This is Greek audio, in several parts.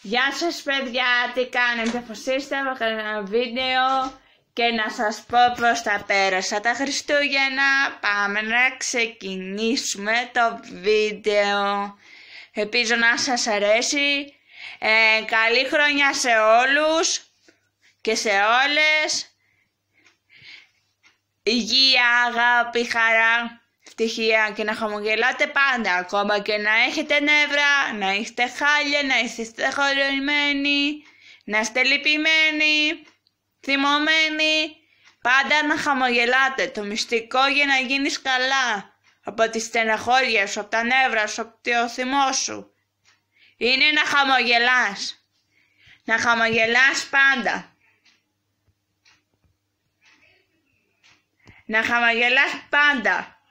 Γεια σας παιδιά, τι κάνετε? Αποφασίσαμε να κάνω ένα βίντεο και να σας πω πως θα πέρασα τα Χριστούγεννα. Πάμε να ξεκινήσουμε το βίντεο. Ελπίζω να σας αρέσει. Καλή χρονιά σε όλους και σε όλες. Υγεία, αγάπη, χαρά, ευτυχία και να χαμογελάτε πάντα, ακόμα και να έχετε νεύρα, να είστε χάλια, να είστε στεχωρημένοι, να είστε λυπημένοι, θυμωμένοι, πάντα να χαμογελάτε. Το μυστικό για να γίνεις καλά από τη στεναχώρια σου, από τα νεύρα σου, από το θυμό σου, είναι να χαμογελάς. Να χαμογελάς πάντα. Να χαμογελάς πάντα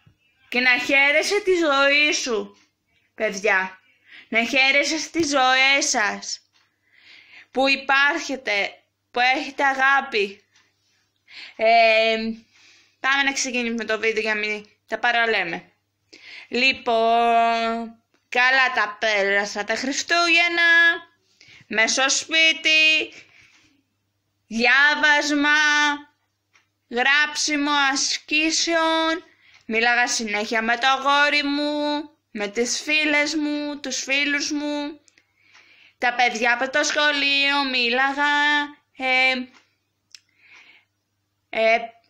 και να χαίρεσαι τη ζωή σου, παιδιά. Να χαίρεσαι τις ζωές σας, που υπάρχετε, που έχετε αγάπη. Πάμε να ξεκινήσουμε το βίντεο για να μην τα παραλέμε. Λοιπόν, καλά τα πέρασα τα Χριστούγεννα, μες στο σπίτι, διάβασμα, γράψιμο ασκήσεων, μίλαγα συνέχεια με το αγόρι μου, με τις φίλες μου, τους φίλους μου, τα παιδιά από το σχολείο, μίλαγα,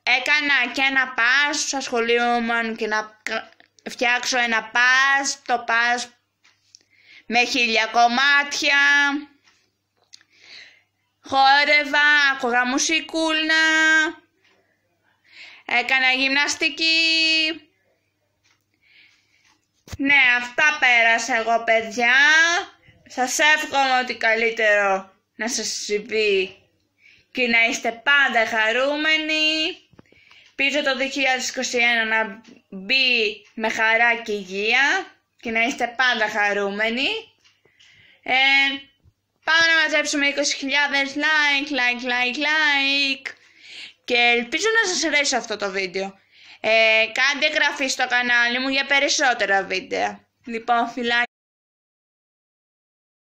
έκανα και ένα πας στο σχολείο μου και να φτιάξω ένα πας, το πας με 1000 κομμάτια, χόρευα, άκουγα μουσικούλα, έκανα γυμναστική. Ναι, αυτά πέρασα εγώ παιδιά. Σας εύχομαι ότι καλύτερο να σας συμβεί και να είστε πάντα χαρούμενοι. Πίσω το 2021 να μπει με χαρά και υγεία και να είστε πάντα χαρούμενοι. Πάμε να μαζέψουμε 20.000 like. Και ελπίζω να σας αρέσει αυτό το βίντεο. Κάντε εγγραφή στο κανάλι μου για περισσότερα βίντεο. Λοιπόν, φιλάκια.